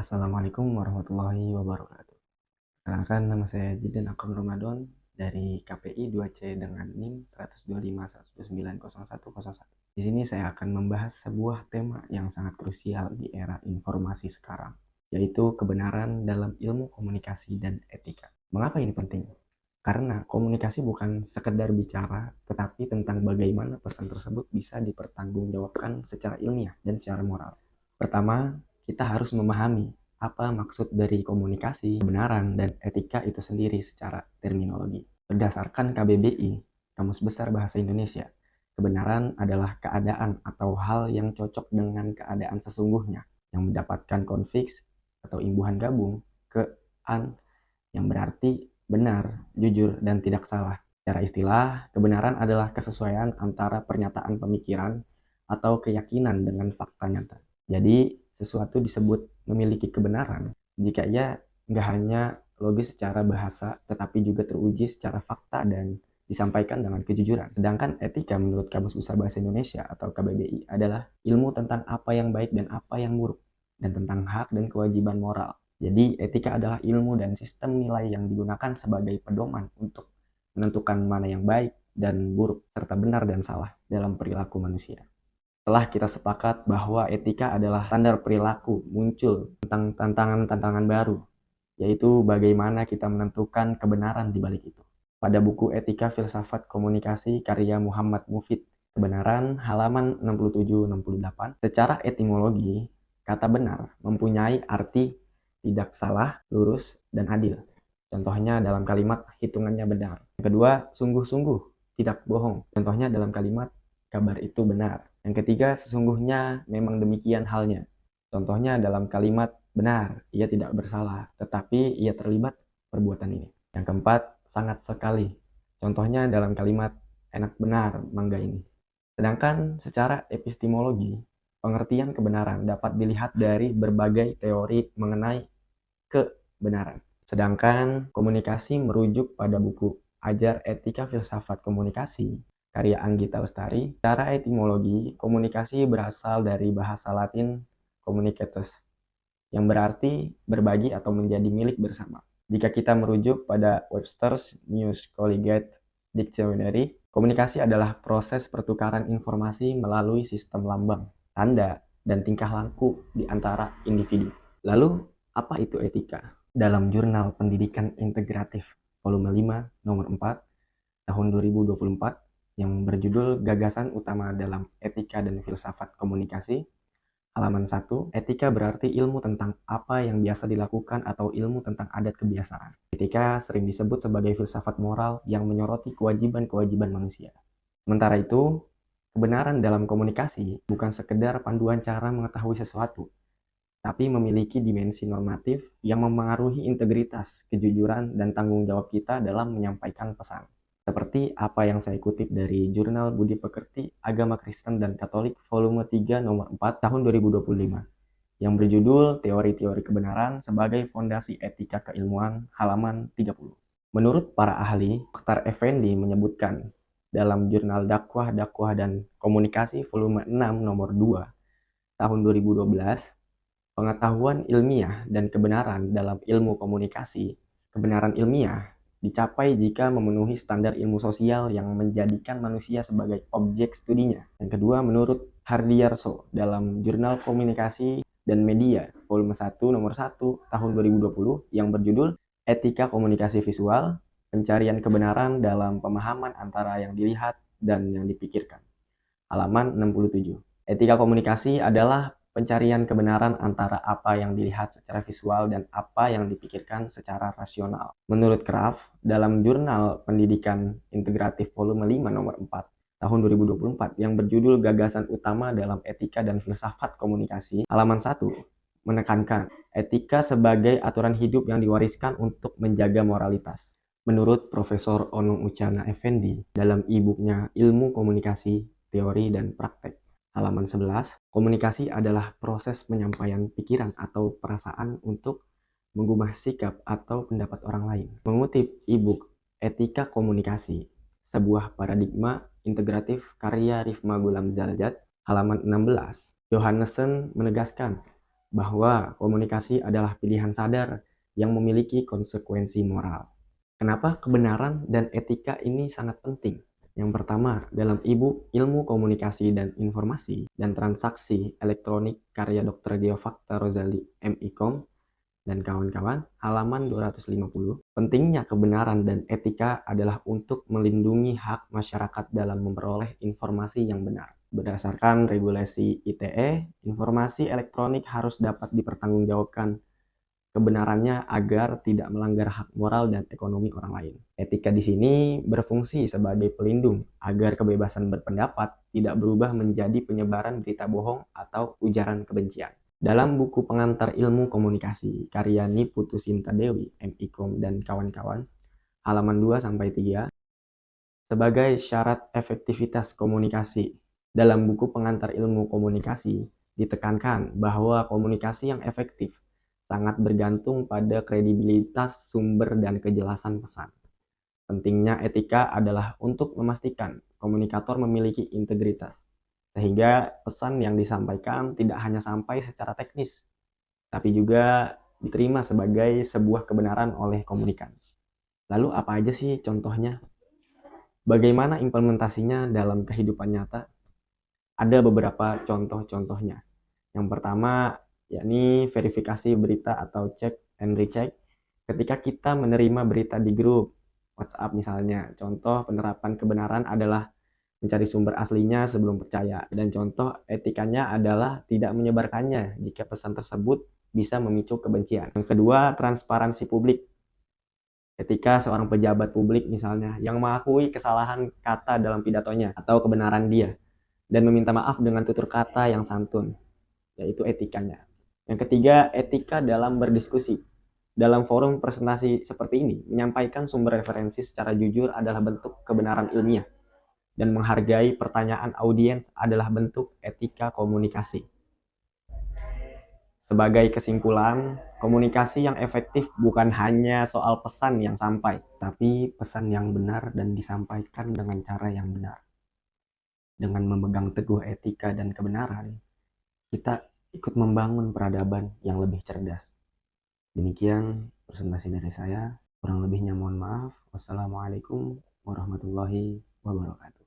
Assalamualaikum warahmatullahi wabarakatuh. Perkenalkan, nama saya Jidan Akun Ramadan dari KPI 2C dengan NIM 125.129.0101. Di sini saya akan membahas sebuah tema yang sangat krusial di era informasi sekarang, yaitu kebenaran dalam ilmu komunikasi dan etika. Mengapa ini penting? Karena komunikasi bukan sekedar bicara, tetapi tentang bagaimana pesan tersebut bisa dipertanggungjawabkan secara ilmiah dan secara moral. Pertama, kita harus memahami apa maksud dari komunikasi, kebenaran, dan etika itu sendiri secara terminologi. Berdasarkan KBBI, Kamus Besar Bahasa Indonesia, kebenaran adalah keadaan atau hal yang cocok dengan keadaan sesungguhnya, yang mendapatkan konfiks atau imbuhan gabung ke an yang berarti benar, jujur, dan tidak salah. Secara istilah, kebenaran adalah kesesuaian antara pernyataan pemikiran atau keyakinan dengan fakta nyata. Jadi, sesuatu disebut memiliki kebenaran jika ia nggak hanya logis secara bahasa, tetapi juga teruji secara fakta dan disampaikan dengan kejujuran. Sedangkan etika menurut Kamus Besar Bahasa Indonesia atau KBBI adalah ilmu tentang apa yang baik dan apa yang buruk, dan tentang hak dan kewajiban moral. Jadi, etika adalah ilmu dan sistem nilai yang digunakan sebagai pedoman untuk menentukan mana yang baik dan buruk, serta benar dan salah dalam perilaku manusia. Setelah kita sepakat bahwa etika adalah standar perilaku, muncul tentang tantangan-tantangan baru, yaitu bagaimana kita menentukan kebenaran di balik itu. Pada buku Etika Filsafat Komunikasi karya Muhammad Mufid, Kebenaran, halaman 67-68, secara etimologi, kata benar mempunyai arti tidak salah, lurus, dan adil. Contohnya dalam kalimat hitungannya benar. Yang kedua, sungguh-sungguh, tidak bohong. Contohnya dalam kalimat kabar itu benar. Yang ketiga, sesungguhnya memang demikian halnya. Contohnya dalam kalimat benar, ia tidak bersalah, tetapi ia terlibat perbuatan ini. Yang keempat, sangat sekali. Contohnya dalam kalimat enak benar mangga ini. Sedangkan secara epistemologi, pengertian kebenaran dapat dilihat dari berbagai teori mengenai kebenaran. Sedangkan komunikasi merujuk pada buku Ajar Etika Filsafat Komunikasi karya Anggita Lestari. Secara etimologi, komunikasi berasal dari bahasa Latin communicatus, yang berarti berbagi atau menjadi milik bersama. Jika kita merujuk pada Webster's New Collegiate Dictionary, komunikasi adalah proses pertukaran informasi melalui sistem lambang, tanda, dan tingkah laku di antara individu. Lalu, apa itu etika? Dalam Jurnal Pendidikan Integratif volume 5 nomor 4 tahun 2024 yang berjudul Gagasan Utama dalam Etika dan Filsafat Komunikasi, halaman 1, etika berarti ilmu tentang apa yang biasa dilakukan atau ilmu tentang adat kebiasaan. Etika sering disebut sebagai filsafat moral yang menyoroti kewajiban-kewajiban manusia. Sementara itu, kebenaran dalam komunikasi bukan sekedar panduan cara mengetahui sesuatu, tapi memiliki dimensi normatif yang memengaruhi integritas, kejujuran, dan tanggung jawab kita dalam menyampaikan pesan. Seperti apa yang saya kutip dari Jurnal Budi Pekerti Agama Kristen dan Katolik volume 3 nomor 4 tahun 2025 yang berjudul Teori-teori Kebenaran sebagai Fondasi Etika Keilmuan halaman 30. Menurut para ahli, Dr. Effendi menyebutkan dalam Jurnal Dakwah dan Komunikasi volume 6 nomor 2 tahun 2012, pengetahuan ilmiah dan kebenaran dalam ilmu komunikasi. Kebenaran ilmiah dicapai jika memenuhi standar ilmu sosial yang menjadikan manusia sebagai objek studinya. Yang kedua, menurut Hardiarso dalam Jurnal Komunikasi dan Media volume 1 nomor 1 tahun 2020 yang berjudul Etika Komunikasi Visual, Pencarian Kebenaran dalam Pemahaman Antara yang Dilihat dan yang Dipikirkan. Halaman 67. Etika komunikasi adalah pencarian kebenaran antara apa yang dilihat secara visual dan apa yang dipikirkan secara rasional. Menurut Kraft, dalam Jurnal Pendidikan Integratif volume 5 nomor 4 tahun 2024 yang berjudul Gagasan Utama dalam Etika dan Filsafat Komunikasi, halaman 1, menekankan etika sebagai aturan hidup yang diwariskan untuk menjaga moralitas. Menurut Profesor Onung Ucana Effendi dalam e-booknya Ilmu Komunikasi, Teori dan Praktek, halaman 11, komunikasi adalah proses penyampaian pikiran atau perasaan untuk mengubah sikap atau pendapat orang lain. Mengutip e-book Etika Komunikasi, sebuah paradigma integratif karya Rifma Gulam Zaljat, halaman 16, Johannessen menegaskan bahwa komunikasi adalah pilihan sadar yang memiliki konsekuensi moral. Kenapa kebenaran dan etika ini sangat penting? Yang pertama, dalam ilmu komunikasi dan informasi dan transaksi elektronik karya Dr. Geofakta Rozali MIKOM dan kawan-kawan, halaman 250. Pentingnya kebenaran dan etika adalah untuk melindungi hak masyarakat dalam memperoleh informasi yang benar. Berdasarkan regulasi ITE, informasi elektronik harus dapat dipertanggungjawabkan kebenarannya agar tidak melanggar hak moral dan ekonomi orang lain. Etika di sini berfungsi sebagai pelindung agar kebebasan berpendapat tidak berubah menjadi penyebaran berita bohong atau ujaran kebencian. Dalam buku pengantar ilmu komunikasi karya Niputu Sinta Dewi, MIKOM dan kawan-kawan, halaman 2-3, sebagai syarat efektivitas komunikasi. Dalam buku pengantar ilmu komunikasi, ditekankan bahwa komunikasi yang efektif sangat bergantung pada kredibilitas sumber dan kejelasan pesan. Pentingnya etika adalah untuk memastikan komunikator memiliki integritas, sehingga pesan yang disampaikan tidak hanya sampai secara teknis, tapi juga diterima sebagai sebuah kebenaran oleh komunikan. Lalu apa aja sih contohnya? Bagaimana implementasinya dalam kehidupan nyata? Ada beberapa contoh-contohnya. Yang pertama, yakni verifikasi berita atau check and recheck. Ketika kita menerima berita di grup WhatsApp misalnya, contoh penerapan kebenaran adalah mencari sumber aslinya sebelum percaya. Dan contoh etikanya adalah tidak menyebarkannya jika pesan tersebut bisa memicu kebencian. Yang kedua, transparansi publik. Ketika seorang pejabat publik misalnya yang mengakui kesalahan kata dalam pidatonya atau kebenaran dia dan meminta maaf dengan tutur kata yang santun, yaitu etikanya. Yang ketiga, etika dalam berdiskusi. Dalam forum presentasi seperti ini, menyampaikan sumber referensi secara jujur adalah bentuk kebenaran ilmiah, dan menghargai pertanyaan audiens adalah bentuk etika komunikasi. Sebagai kesimpulan, komunikasi yang efektif bukan hanya soal pesan yang sampai, tapi pesan yang benar dan disampaikan dengan cara yang benar. Dengan memegang teguh etika dan kebenaran, kita ikut membangun peradaban yang lebih cerdas. Demikian presentasi dari saya. Kurang lebihnya mohon maaf. Wassalamualaikum warahmatullahi wabarakatuh.